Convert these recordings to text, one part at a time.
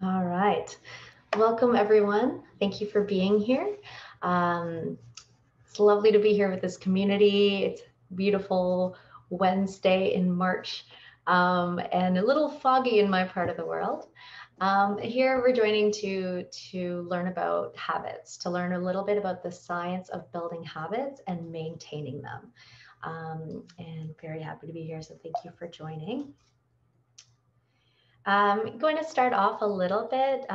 All right. Welcome, everyone. Thank you for being here. Um, it's lovely to be here with this community. It's beautiful Wednesday in March and a little foggy in my part of the world. Here we're joining to learn about habits, to learn a little bit about the science of building habits and maintaining them. And very happy to be here. So thank you for joining. I'm going to start off a little bit,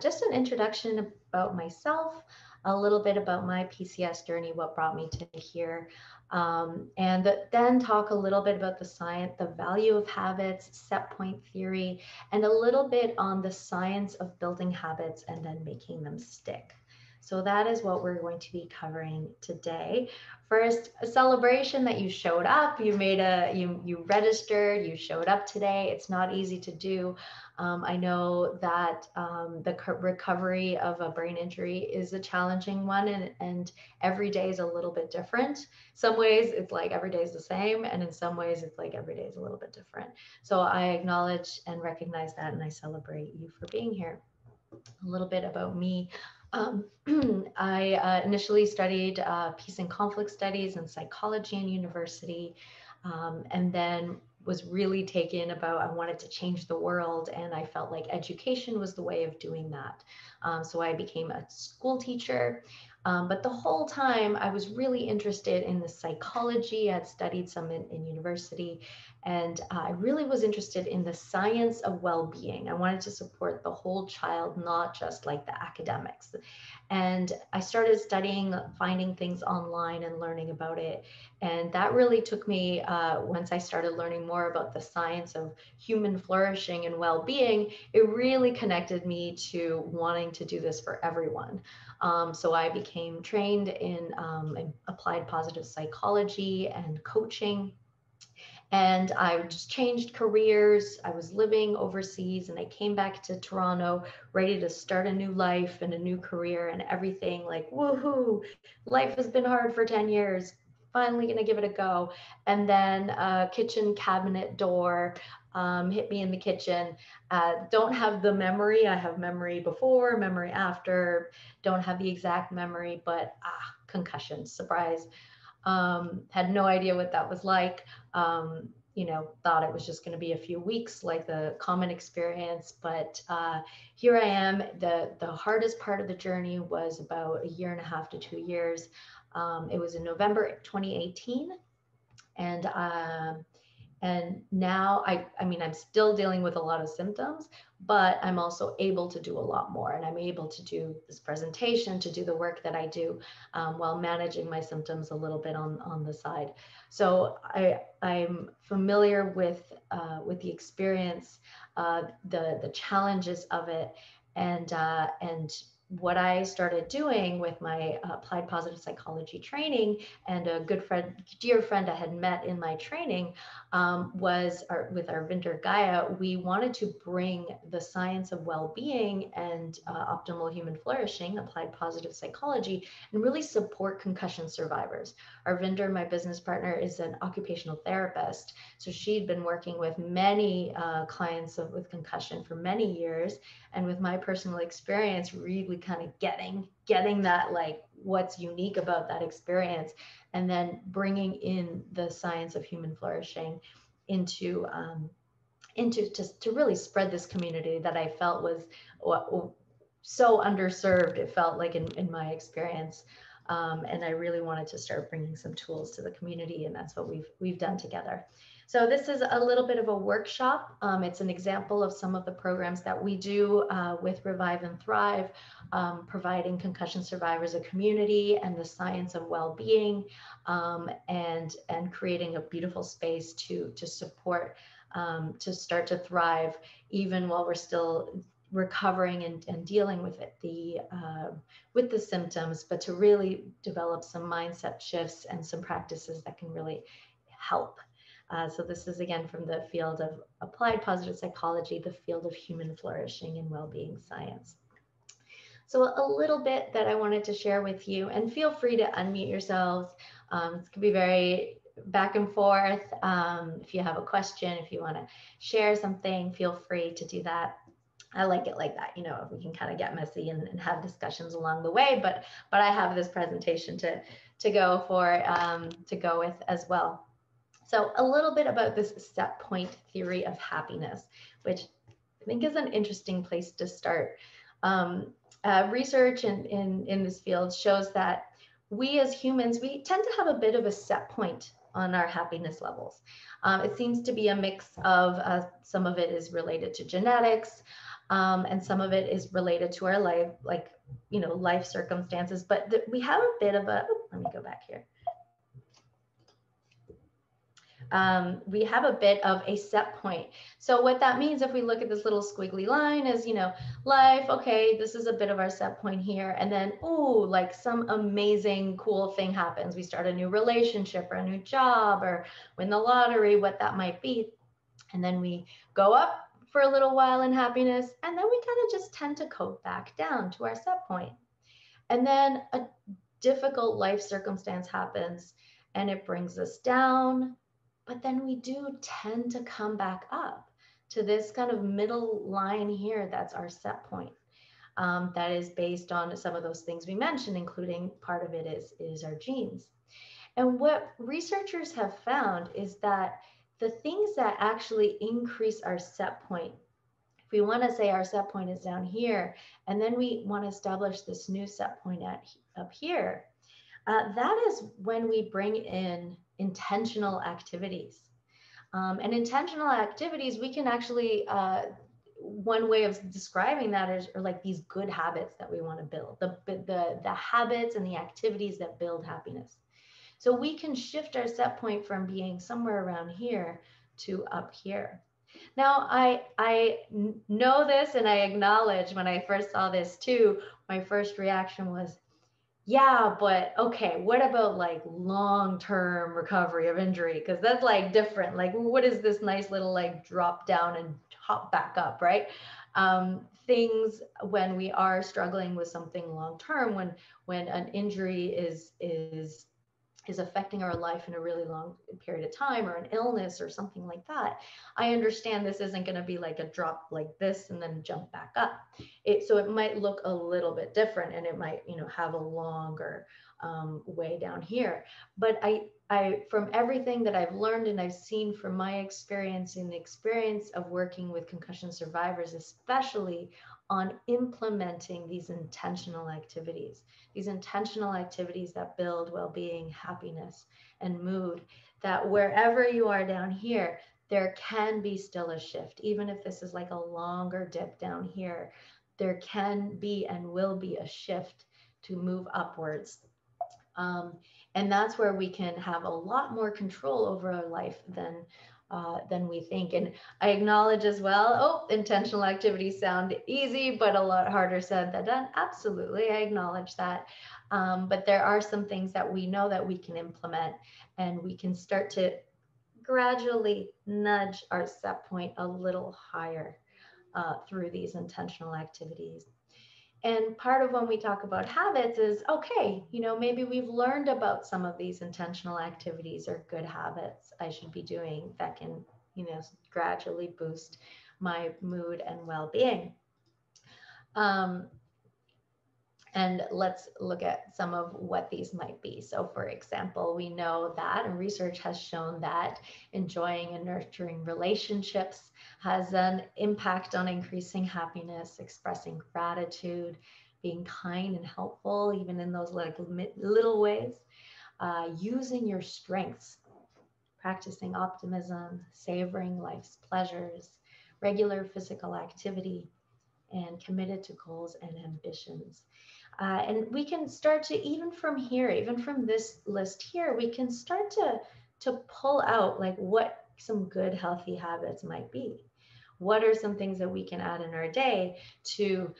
just an introduction about myself, a little bit about my PCS journey, what brought me to here, and then talk a little bit about the science, the value of habits, set point theory, and a little bit on the science of building habits and then making them stick. So that is what we're going to be covering today. First, a celebration that you showed up, you registered, you showed up today. It's not easy to do. I know that the recovery of a brain injury is a challenging one, and every day is a little bit different. Some ways it's like every day is the same, and in some ways it's like every day is a little bit different. So I acknowledge and recognize that, and I celebrate you for being here. A little bit about me. Um, I initially studied peace and conflict studies and psychology in university, and then was really taken about I wanted to change the world, and I felt like education was the way of doing that. So I became a school teacher. But the whole time I was really interested in the psychology. I had studied some in university, and I really was interested in the science of well-being. I wanted to support the whole child, not just like the academics. And I started studying, finding things online and learning about it. And that really took me, once I started learning more about the science of human flourishing and well-being, it really connected me to wanting to do this for everyone. So I became trained in applied positive psychology and coaching, and I just changed careers. I was living overseas and I came back to Toronto ready to start a new life and a new career and everything like, woohoo, life has been hard for 10 years. Finally, gonna give it a go. And then a kitchen cabinet door hit me in the kitchen. Don't have the memory. I have memory before, memory after. Don't have the exact memory, but concussion, surprise. Had no idea what that was like. Thought it was just going to be a few weeks, like the common experience. But here I am. The hardest part of the journey was about a year and a half to 2 years. It was in November 2018, and now I mean, I'm still dealing with a lot of symptoms, but I'm also able to do a lot more. And I'm able to do this presentation, to do the work that I do, while managing my symptoms a little bit on the side. So I'm familiar with the experience, the challenges of it, and what I started doing with my applied positive psychology training, and a good friend, dear friend I had met in my training, with our Vinter Gaia, we wanted to bring the science of well-being and optimal human flourishing, applied positive psychology, and really support concussion survivors. Our Vinter, my business partner, is an occupational therapist. So she'd been working with many clients with concussion for many years. And with my personal experience, really kind of getting that, like, what's unique about that experience, and then bringing in the science of human flourishing into just to really spread this community that I felt was so underserved. It felt like in my experience, and I really wanted to start bringing some tools to the community, and that's what we've done together. So this is a little bit of a workshop. It's an example of some of the programs that we do with Revive and Thrive, providing concussion survivors a community and the science of well-being, and creating a beautiful space to support, to start to thrive even while we're still recovering and dealing with it, with the symptoms, but to really develop some mindset shifts and some practices that can really help. So this is again from the field of applied positive psychology, the field of human flourishing and well-being science. So a little bit that I wanted to share with you, and feel free to unmute yourselves. This could be very back and forth. If you have a question, if you want to share something, feel free to do that. I like it like that, you know, if we can kind of get messy and have discussions along the way, but I have this presentation to go for to go with as well. So a little bit about this set point theory of happiness, which I think is an interesting place to start. Research in this field shows that we as humans, we tend to have a bit of a set point on our happiness levels. It seems to be a mix of some of it is related to genetics, and some of it is related to our life, like, you know, life circumstances. But we have a bit of a, let me go back here. We have a bit of a set point. So what that means, if we look at this little squiggly line, is, you know, life, okay, this is a bit of our set point here. And then, ooh, like some amazing, cool thing happens. We start a new relationship or a new job or win the lottery, what that might be. And then we go up for a little while in happiness. And then we kind of just tend to coast back down to our set point. And then a difficult life circumstance happens and it brings us down. But then we do tend to come back up to this kind of middle line here. That's our set point. That is based on some of those things we mentioned, including part of it is our genes. And what researchers have found is that the things that actually increase our set point, if we want to say our set point is down here, and then we want to establish this new set point up here, that is when we bring in intentional activities. And intentional activities, we can actually, one way of describing that is like these good habits that we want to build, the habits and the activities that build happiness. So we can shift our set point from being somewhere around here to up here. Now, I know this and I acknowledge when I first saw this too, my first reaction was, yeah, but okay, what about like long-term recovery of injury? Because that's like different. Like, what is this nice little like drop down and hop back up, right? Things when we are struggling with something long-term, when an injury is affecting our life in a really long period of time, or an illness or something like that, I understand this isn't going to be like a drop like this and then jump back up. So it might look a little bit different, and it might, you know, have a longer way down here. But I, from everything that I've learned and I've seen from my experience and the experience of working with concussion survivors, especially on implementing these intentional activities that build well-being, happiness, and mood, that wherever you are down here, there can be still a shift. Even if this is like a longer dip down here, there can be and will be a shift to move upwards. And that's where we can have a lot more control over our life than we think. And I acknowledge as well, intentional activities sound easy, but a lot harder said than done. Absolutely, I acknowledge that. But there are some things that we know that we can implement, and we can start to gradually nudge our set point a little higher through these intentional activities. And part of when we talk about habits is, okay, you know, maybe we've learned about some of these intentional activities or good habits I should be doing that can, you know, gradually boost my mood and well-being. And let's look at some of what these might be. So for example, we know that, and research has shown that enjoying and nurturing relationships has an impact on increasing happiness, expressing gratitude, being kind and helpful, even in those like little ways, using your strengths, practicing optimism, savoring life's pleasures, regular physical activity, and committed to goals and ambitions. And we can start to, even from here, even from this list here, we can start to pull out like what some good healthy habits might be. What are some things that we can add in our day to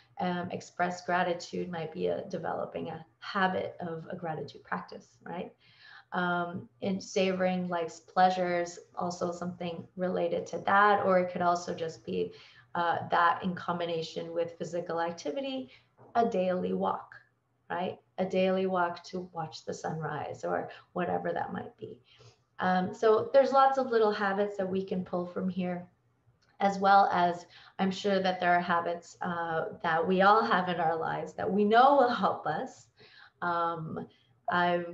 express gratitude? Might be developing a habit of a gratitude practice, right? And savoring life's pleasures, also something related to that, or it could also just be that in combination with physical activity, a daily walk, right? A daily walk to watch the sunrise or whatever that might be. So there's lots of little habits that we can pull from here as well as I'm sure that there are habits that we all have in our lives that we know will help us. Um, I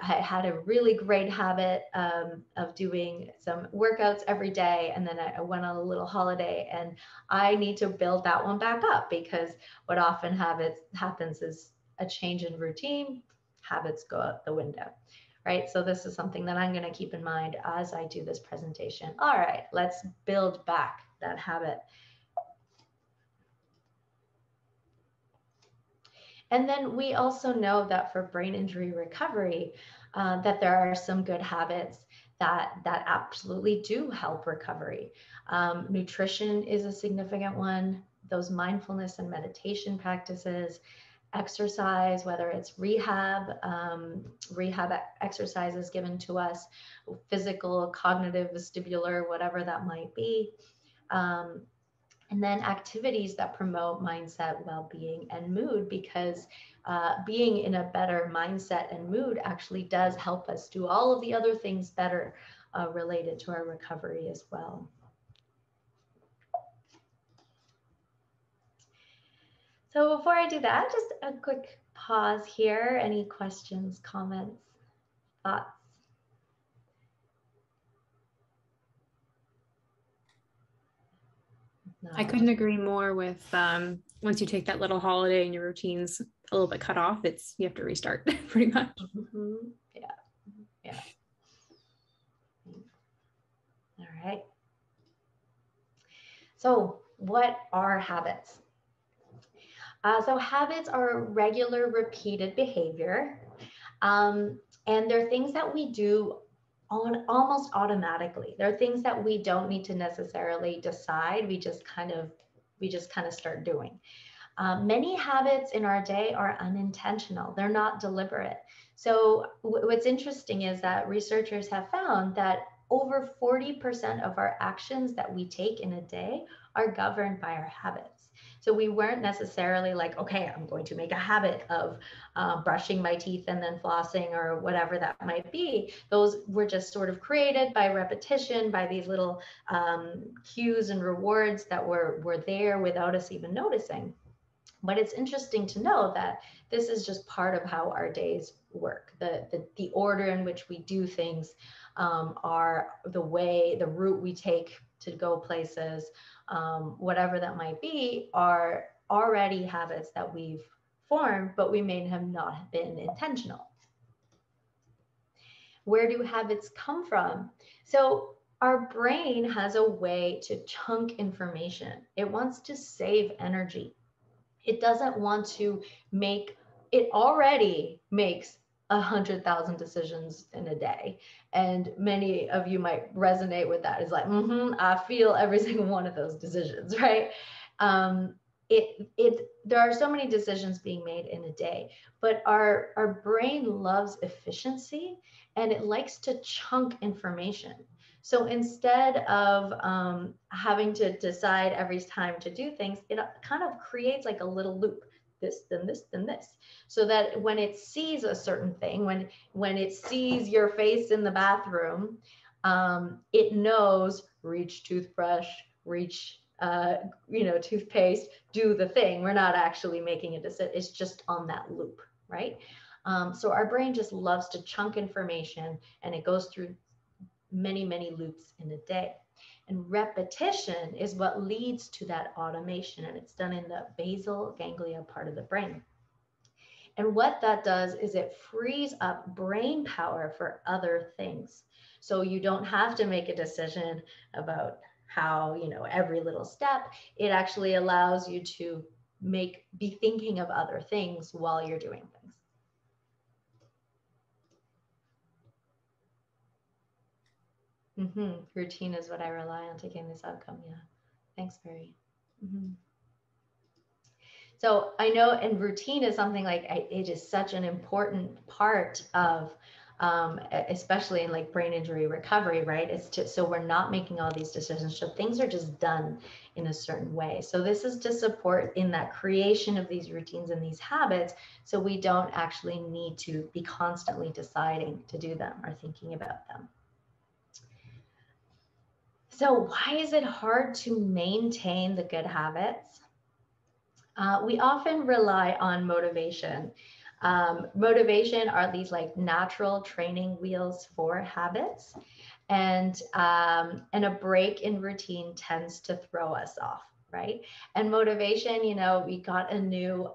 had a really great habit of doing some workouts every day, and then I went on a little holiday, and I need to build that one back up, because what often happens is a change in routine, habits go out the window, right? So this is something that I'm going to keep in mind as I do this presentation. All right, let's build back that habit. And then we also know that for brain injury recovery, that there are some good habits that absolutely do help recovery. Nutrition is a significant one. Those mindfulness and meditation practices, exercise, whether it's rehab exercises given to us, physical, cognitive, vestibular, whatever that might be. Um, and then activities that promote mindset, well-being, and mood, because being in a better mindset and mood actually does help us do all of the other things better related to our recovery as well. So before I do that, just a quick pause here. Any questions, comments, thoughts? No. I couldn't agree more with once you take that little holiday and your routine's a little bit cut off, you have to restart pretty much. Mm-hmm. Yeah. Yeah. All right. So what are habits? So habits are regular repeated behavior. And they're things that we do almost automatically. They're things that we don't need to necessarily decide. We just kind of start doing. Many habits in our day are unintentional. They're not deliberate. So what's interesting is that researchers have found that over 40% of our actions that we take in a day are governed by our habits. So we weren't necessarily like, okay, I'm going to make a habit of brushing my teeth and then flossing or whatever that might be. Those were just sort of created by repetition, by these little cues and rewards that were there without us even noticing. But it's interesting to know that this is just part of how our days work. The order in which we do things are the route we take to go places, whatever that might be, are already habits that we've formed, but we may have not been intentional. Where do habits come from? So our brain has a way to chunk information. It wants to save energy. It doesn't want to it already makes 100,000 decisions in a day. And many of you might resonate with that. It's like, I feel every single one of those decisions, right? There are so many decisions being made in a day, but our brain loves efficiency and it likes to chunk information. So instead of having to decide every time to do things, it kind of creates like a little loop, this, then this, then this. So that when it sees a certain thing, when it sees your face in the bathroom, it knows, reach toothbrush, reach toothpaste, do the thing. We're not actually making a decision. It's just on that loop, right? So our brain just loves to chunk information, and it goes through many, many loops in a day. And repetition is what leads to that automation, and it's done in the basal ganglia part of the brain. And what that does is it frees up brain power for other things. So you don't have to make a decision about how, every little step. It actually allows you to be thinking of other things while you're doing things. Routine is what I rely on to gain this outcome. Yeah. Thanks, Barry. So I know, and routine is something like it is such an important part of, especially in like brain injury recovery, right? It's just so we're not making all these decisions. So things are just done in a certain way. So this is to support in that creation of these routines and these habits, so we don't actually need to be constantly deciding to do them or thinking about them. So why is it hard to maintain the good habits? We often rely on motivation. Motivation are these like natural training wheels for habits, and a break in routine tends to throw us off, right? And motivation, we got a new,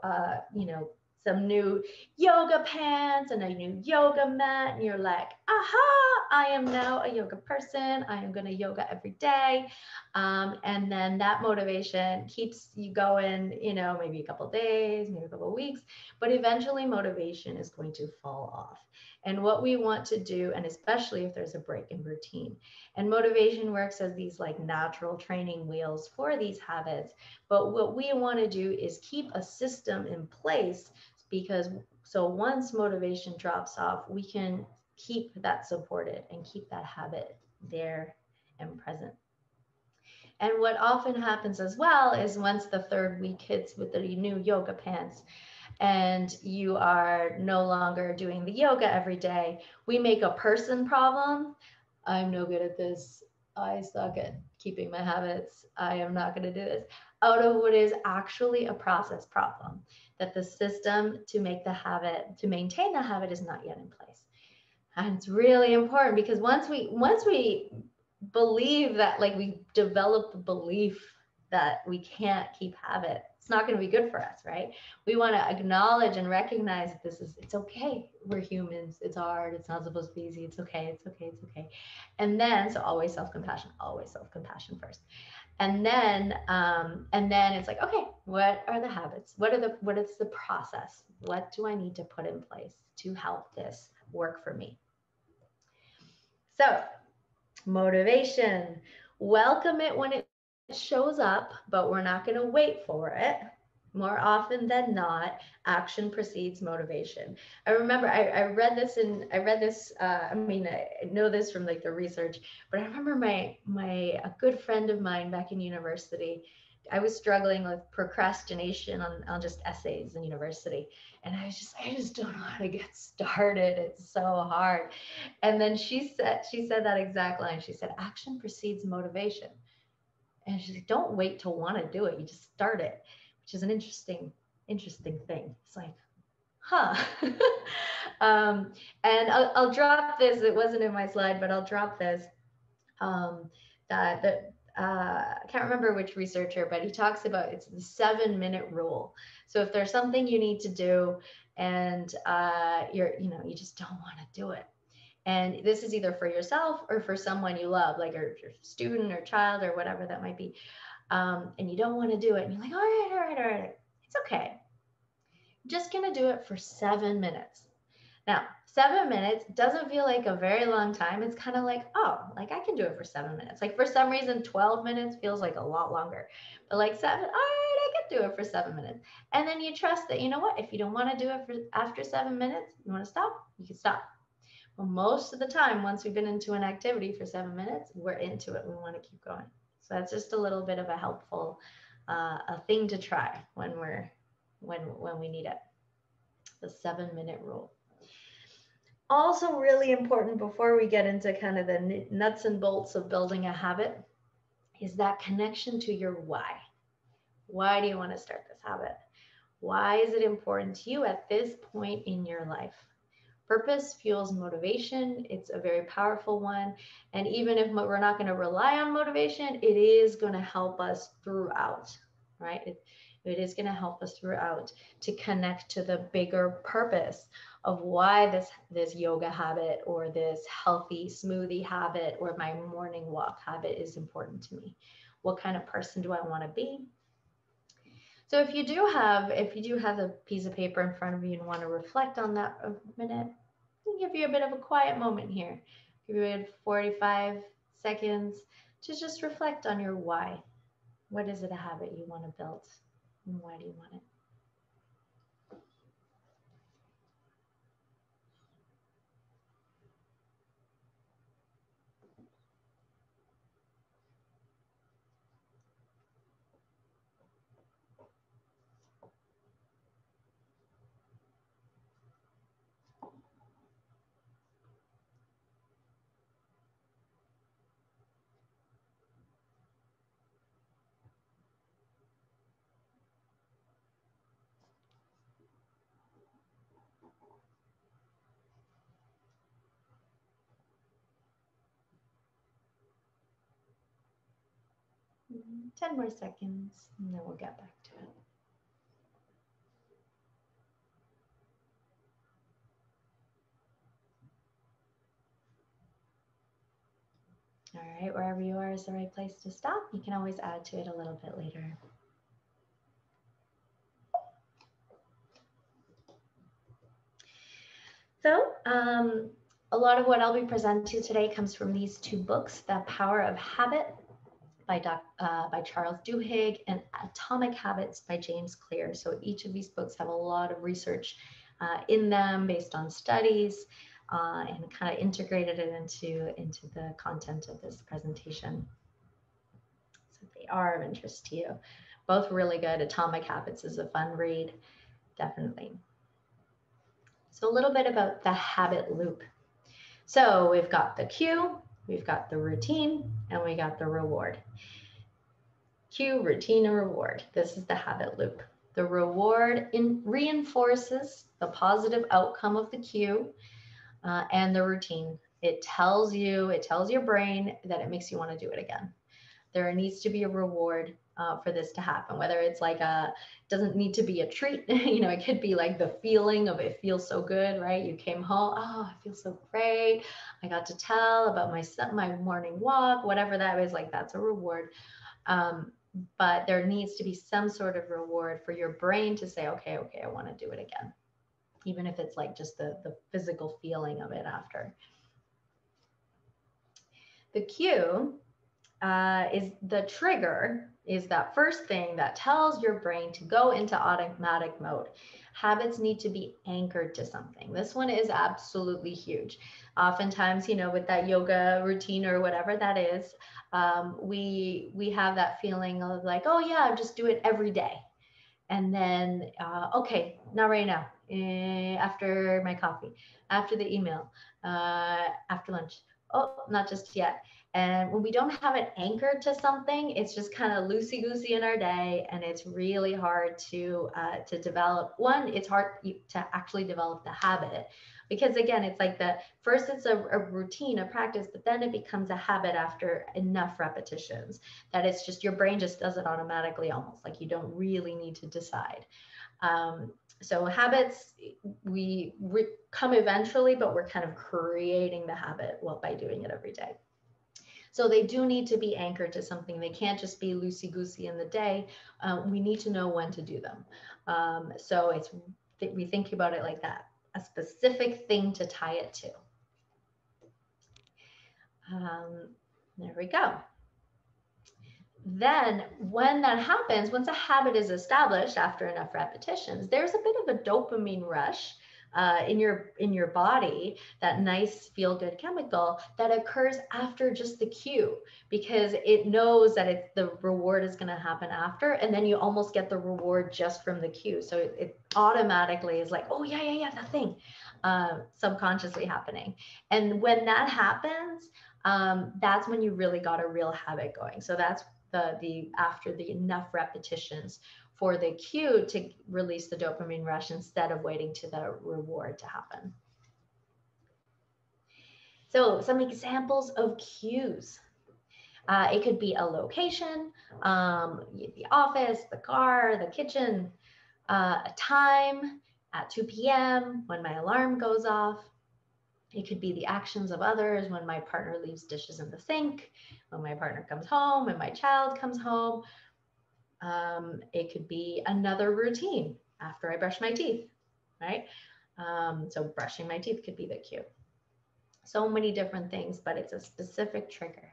some new yoga pants and a new yoga mat, and you're like, aha, I am now a yoga person. I am going to yoga every day. And then that motivation keeps you going, maybe a couple of days, maybe a couple of weeks, but eventually motivation is going to fall off. And what we want to do, and especially if there's a break in routine, and motivation works as these like natural training wheels for these habits. But what we want to do is keep a system in place, because so once motivation drops off, we can keep that supported and keep that habit there and present. And what often happens as well is once the third week hits with the new yoga pants, and you are no longer doing the yoga every day, we make a person problem. I'm no good at this. I suck at keeping my habits. I am not going to do this. Out of what is actually a process problem, that the system to make the habit, to maintain the habit, is not yet in place. And it's really important, because once we believe that, like, we develop the belief that we can't keep habit, it's not going to be good for us, right? We want to acknowledge and recognize that it's okay. We're humans. It's hard. It's not supposed to be easy. It's okay. It's okay. It's okay. And then, so always self-compassion first. And then it's like, okay, what are the habits? What is the process? What do I need to put in place to help this work for me? So, motivation. Welcome it when it shows up, but we're not going to wait for it. More often than not, action precedes motivation. I remember I read this. I know this from like the research, but I remember a good friend of mine back in university. I was struggling with procrastination on just essays in university, and I just don't know how to get started. It's so hard. And then she said that exact line. She said, action precedes motivation. And she's like, don't wait to want to do it. You just start it, which is an interesting thing. It's like, huh. And I'll drop this. It wasn't in my slide, but I'll drop this. Um, that I can't remember which researcher, but he talks about, it's the 7-minute rule. So if there's something you need to do, and you just don't want to do it, and this is either for yourself or for someone you love, like your student or child or whatever that might be, and you don't want to do it, and you're like, all right, it's okay. I'm just going to do it for 7 minutes. Now, 7 minutes doesn't feel like a very long time. It's kind of like, oh, like I can do it for 7 minutes. Like for some reason, 12 minutes feels like a lot longer. But like seven, all right, I can do it for 7 minutes. And then you trust that, you know what, if you don't want to do it for after 7 minutes, you want to stop, you can stop. Well, most of the time, once we've been into an activity for 7 minutes, we're into it. We want to keep going. So that's just a little bit of a helpful a thing to try when we need it. The 7-minute rule. Also really important before we get into kind of the nuts and bolts of building a habit is that connection to your why. Why do you want to start this habit? Why is it important to you at this point in your life? Purpose fuels motivation. It's a very powerful one. And even if we're not going to rely on motivation, it is going to help us throughout, right? It is going to help us throughout to connect to the bigger purpose of why this yoga habit, or this healthy smoothie habit, or my morning walk habit is important to me. What kind of person do I want to be? So if you do have a piece of paper in front of you and want to reflect on that a minute, I'll give you a bit of a quiet moment here. Give you a 45 seconds to just reflect on your why. What is it, a habit you want to build? And why do you want it? 10 more seconds, and then we'll get back to it. All right, wherever you are is the right place to stop. You can always add to it a little bit later. So a lot of what I'll be presenting today comes from these two books, The Power of Habit by Charles Duhigg and Atomic Habits by James Clear. So each of these books have a lot of research in them based on studies and kind of integrated it into the content of this presentation. So they are of interest to you. Both really good. Atomic Habits is a fun read, definitely. So a little bit about the habit loop. So we've got the cue, we've got the routine, and we got the reward. Cue, routine, and reward. This is the habit loop. The reward reinforces the positive outcome of the cue and the routine. It tells your brain that it makes you want to do it again. There needs to be a reward for this to happen, whether it's like doesn't need to be a treat. It could be like the feeling of it feels so good, right? You came home, oh, I feel so great. I got to tell about my morning walk, whatever that is, like that's a reward. But there needs to be some sort of reward for your brain to say, okay, I want to do it again. Even if it's like just the physical feeling of it after. The cue is the trigger, is that first thing that tells your brain to go into automatic mode. Habits need to be anchored to something. This one is absolutely huge. Oftentimes, with that yoga routine or whatever that is, we have that feeling of like, oh yeah, just do it every day. And then, okay, not right now, after my coffee, after the email, after lunch. Oh, not just yet. And when we don't have it anchored to something, it's just kind of loosey-goosey in our day, and it's really hard to develop. One, it's hard to actually develop the habit, because again, it's like first it's a routine, a practice, but then it becomes a habit after enough repetitions that it's just your brain just does it automatically, almost like you don't really need to decide. So habits, we come eventually, but we're kind of creating the habit by doing it every day. So they do need to be anchored to something. They can't just be loosey-goosey in the day. We need to know when to do them. So we think about it like that, a specific thing to tie it to. There we go. Then when that happens, once a habit is established after enough repetitions, there's a bit of a dopamine rush in your body, that nice feel-good chemical that occurs after just the cue, because it knows that the reward is going to happen after, and then you almost get the reward just from the cue. So it automatically is like, oh yeah, that thing, subconsciously happening. And when that happens, that's when you really got a real habit going. So that's the after the enough repetitions for the cue to release the dopamine rush instead of waiting to the reward to happen. So some examples of cues. It could be a location, the office, the car, the kitchen, a time at 2 p.m. when my alarm goes off. It could be the actions of others when my partner leaves dishes in the sink, when my partner comes home, when my child comes home. It could be another routine after I brush my teeth, right? So brushing my teeth could be the cue. So many different things, but it's a specific trigger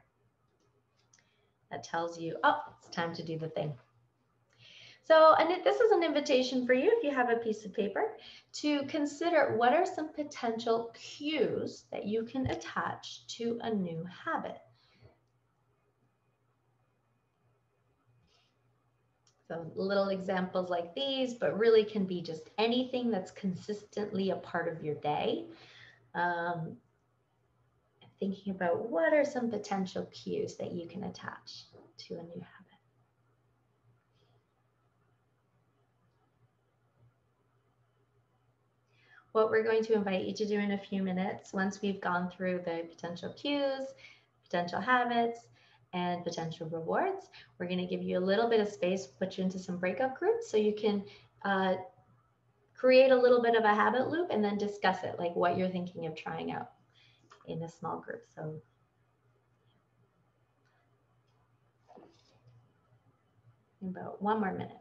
that tells you, oh, it's time to do the thing. So, this is an invitation for you, if you have a piece of paper, to consider what are some potential cues that you can attach to a new habit. So little examples like these, but really can be just anything that's consistently a part of your day. Thinking about what are some potential cues that you can attach to a new habit. What we're going to invite you to do in a few minutes, once we've gone through the potential cues, potential habits, and potential rewards. We're going to give you a little bit of space, put you into some breakout groups so you can create a little bit of a habit loop and then discuss it, like what you're thinking of trying out in a small group. So about 1 more minute.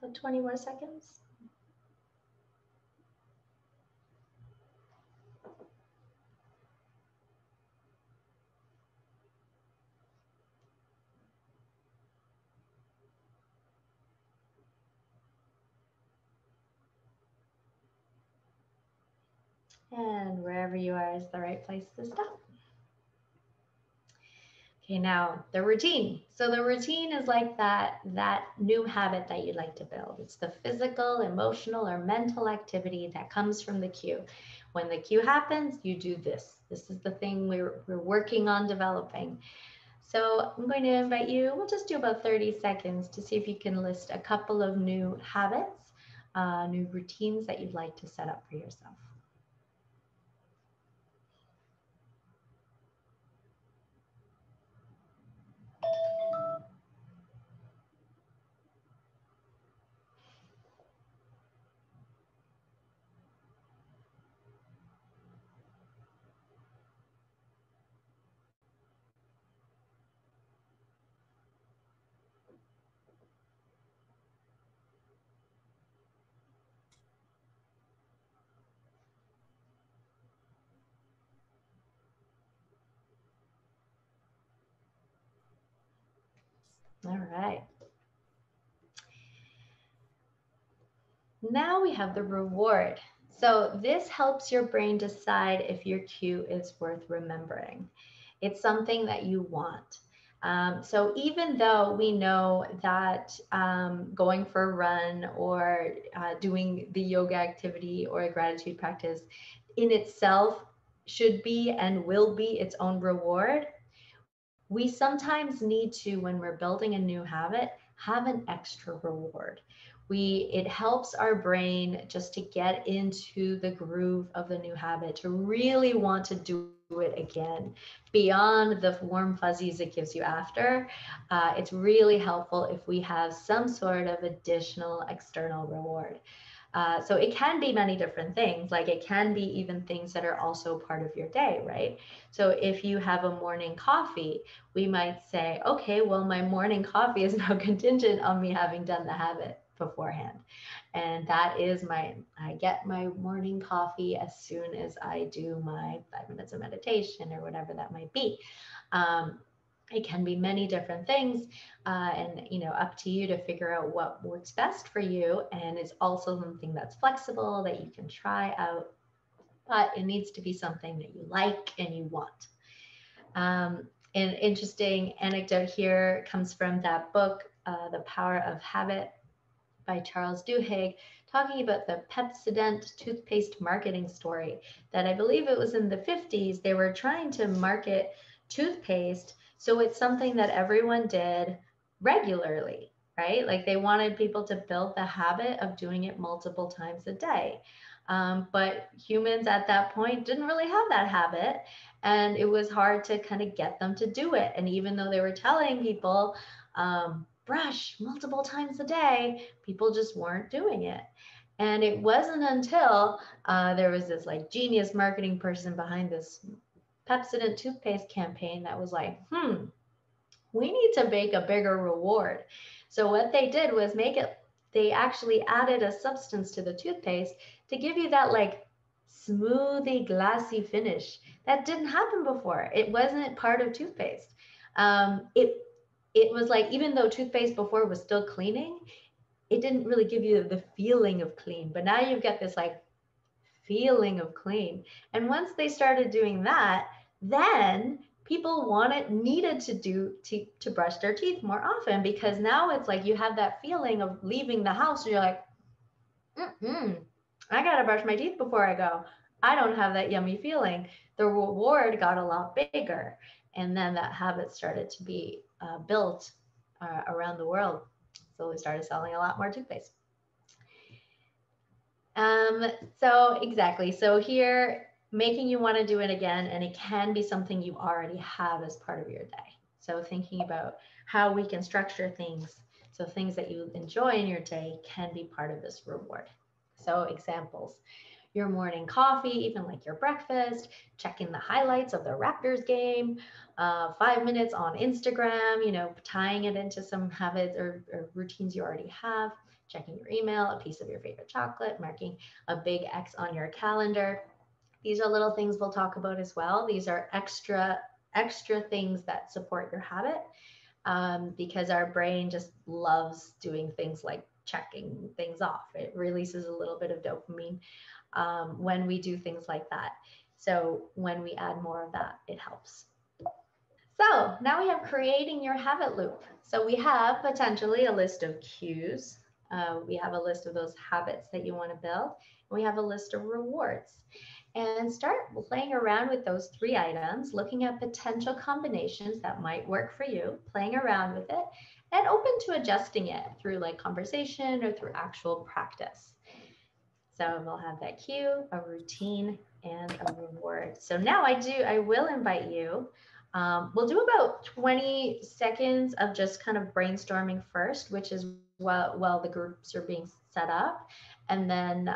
About 20 more seconds. And wherever you are is the right place to stop. Okay, now the routine. So the routine is like that new habit that you'd like to build. It's the physical, emotional, or mental activity that comes from the cue. When the cue happens, you do this. This is the thing we're working on developing. So I'm going to invite you, we'll just do about 30 seconds to see if you can list a couple of new habits, new routines that you'd like to set up for yourself. All right. Now we have the reward. So this helps your brain decide if your cue is worth remembering. It's something that you want. So even though we know that going for a run or doing the yoga activity or a gratitude practice in itself should be and will be its own reward, we sometimes need to, when we're building a new habit, have an extra reward. It helps our brain just to get into the groove of the new habit, to really want to do it again beyond the warm fuzzies it gives you after. It's really helpful if we have some sort of additional external reward. So it can be many different things. Like it can be even things that are also part of your day, right? So if you have a morning coffee, we might say, okay, well, my morning coffee is now contingent on me having done the habit beforehand. And that is I get my morning coffee as soon as I do my 5 minutes of meditation or whatever that might be. It can be many different things, and up to you to figure out what works best for you. And it's also something that's flexible that you can try out, but it needs to be something that you like and you want. An interesting anecdote here comes from that book, The Power of Habit by Charles Duhigg, talking about the Pepsodent toothpaste marketing story that I believe it was in the 50s. They were trying to market toothpaste, so it's something that everyone did regularly, right? Like they wanted people to build the habit of doing it multiple times a day. But humans at that point didn't really have that habit, and it was hard to kind of get them to do it. And even though they were telling people, brush multiple times a day, people just weren't doing it. And it wasn't until there was this like genius marketing person behind this Pepsodent toothpaste campaign that was like, we need to make a bigger reward. So what they did was they actually added a substance to the toothpaste to give you that like smoothie, glassy finish that didn't happen before. It wasn't part of toothpaste. It was like, even though toothpaste before was still cleaning, it didn't really give you the feeling of clean, but now you've got this like feeling of clean. And once they started doing that, then people needed to brush their teeth more often, because now it's like you have that feeling of leaving the house and you're like, I gotta brush my teeth before I go. I don't have that yummy feeling. The reward got a lot bigger, and then that habit started to be built around the world. So we started selling a lot more toothpaste. So exactly. So here, making you want to do it again, and it can be something you already have as part of your day. So thinking about how we can structure things, so things that you enjoy in your day can be part of this reward. So examples, your morning coffee, even like your breakfast, checking the highlights of the Raptors game, 5 minutes on Instagram, tying it into some habits or routines you already have, checking your email, a piece of your favorite chocolate, marking a big X on your calendar. These are little things we'll talk about as well. These are extra things that support your habit, because our brain just loves doing things like checking things off. It releases a little bit of dopamine when we do things like that. So when we add more of that, it helps. So now we have creating your habit loop. So we have potentially a list of cues. We have a list of those habits that you want to build. And we have a list of rewards. And start playing around with those 3 items, looking at potential combinations that might work for you, playing around with it, and open to adjusting it through like conversation or through actual practice. So we'll have that cue, a routine, and a reward. So now I will invite you. We'll do about 20 seconds of just kind of brainstorming first, which is while the groups are being set up, and then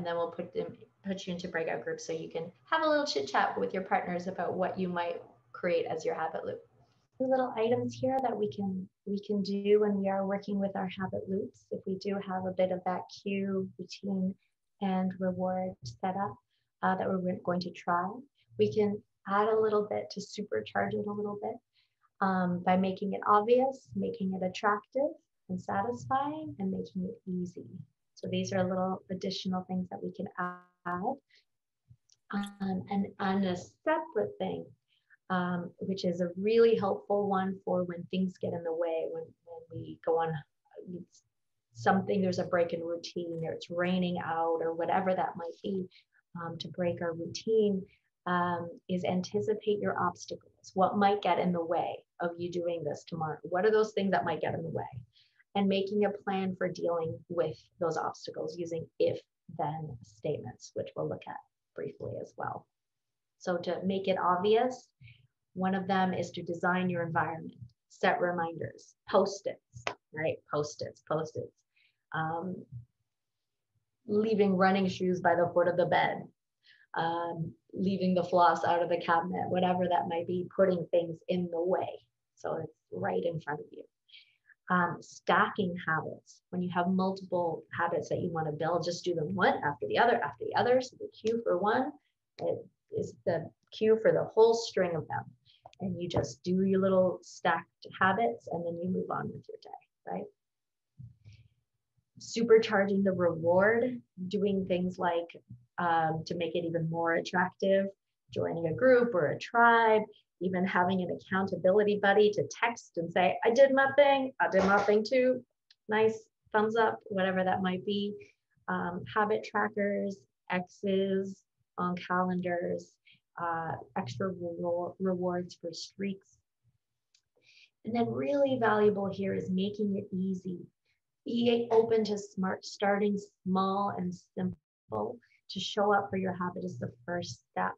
we'll put you into breakout groups so you can have a little chit chat with your partners about what you might create as your habit loop. Little items here that we can do when we are working with our habit loops. If we do have a bit of that cue, routine, and reward set up that we're going to try, we can add a little bit to supercharge it a little bit by making it obvious, making it attractive and satisfying, and making it easy. So these are little additional things that we can add. And on a separate thing, which is a really helpful one for when things get in the way, when we go on something, there's a break in routine, or it's raining out, or whatever that might be, to break our routine, is anticipate your obstacles. What might get in the way of you doing this tomorrow? What are those things that might get in the way? And making a plan for dealing with those obstacles using if-then statements, which we'll look at briefly as well. So to make it obvious, one of them is to design your environment, set reminders, post-its, right? Post-its. Leaving running shoes by the foot of the bed, leaving the floss out of the cabinet, whatever that might be, putting things in the way. So it's right in front of you. Stacking habits. When you have multiple habits that you want to build, just do them one after the other after the other. So the cue for one is the cue for the whole string of them. And you just do your little stacked habits, and then you move on with your day, right? Supercharging the reward, doing things like to make it even more attractive, joining a group or a tribe, even having an accountability buddy to text and say, I did my thing too, nice thumbs up, whatever that might be. Habit trackers, X's on calendars, extra rewards for streaks. And then really valuable here is making it easy. Be open to starting small and simple. To show up for your habit is the first step.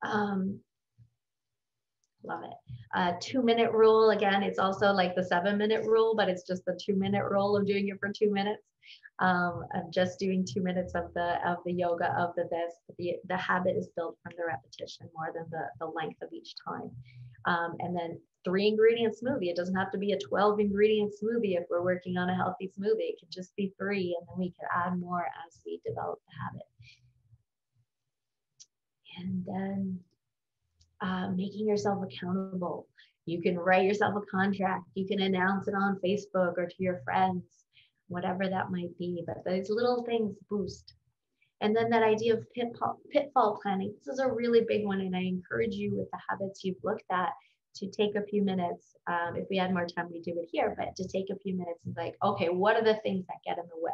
Love it. 2-minute rule. Again, it's also like the 7-minute rule, but it's just the 2-minute rule of doing it for 2 minutes. Of just doing 2 minutes of the yoga, of the habit is built from the repetition more than the length of each time. And then 3-ingredient smoothie. It doesn't have to be a 12-ingredient smoothie if we're working on a healthy smoothie. It can just be 3, and then we can add more as we develop the habit. And then Making yourself accountable. You can write yourself a contract. You can announce it on Facebook or to your friends, whatever that might be. But those little things boost. And then that idea of pitfall planning. This is a really big one. And I encourage you with the habits you've looked at to take a few minutes. If we had more time, we do it here, but to take a few minutes and like, okay, what are the things that get in the way?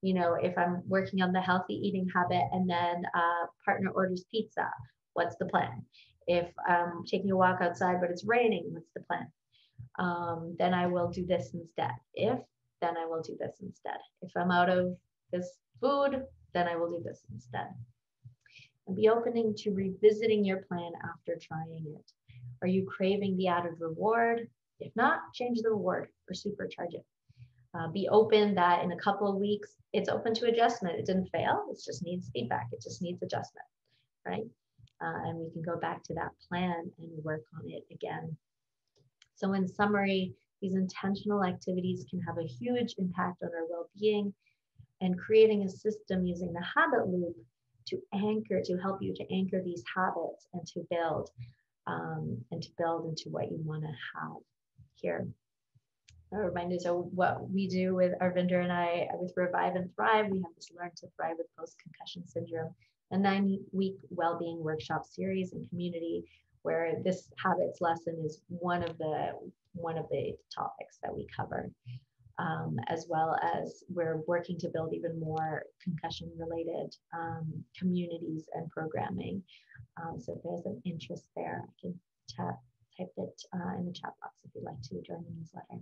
You know, if I'm working on the healthy eating habit and then partner orders pizza, what's the plan? If I'm taking a walk outside, but it's raining, what's the plan? Then I will do this instead. Then I will do this instead. If I'm out of this food, then I will do this instead. And be opening to revisiting your plan after trying it. Are you craving the added reward? If not, change the reward or supercharge it. Be open that in a couple of weeks, it's open to adjustment. It didn't fail. It just needs feedback. It just needs adjustment, right? And we can go back to that plan and work on it again. So in summary, these intentional activities can have a huge impact on our well-being, and creating a system using the habit loop to help you to anchor these habits and to build into what you want to have here. A reminder, so what we do with Arvinder and I with Revive and Thrive, we have this Learn to Thrive with Post-Concussion Syndrome, a 9-week well-being workshop series and community where this habits lesson is one of the topics that we cover, as well as we're working to build even more concussion-related communities and programming. So if there's an interest there, I can type it in the chat box if you'd like to join the newsletter.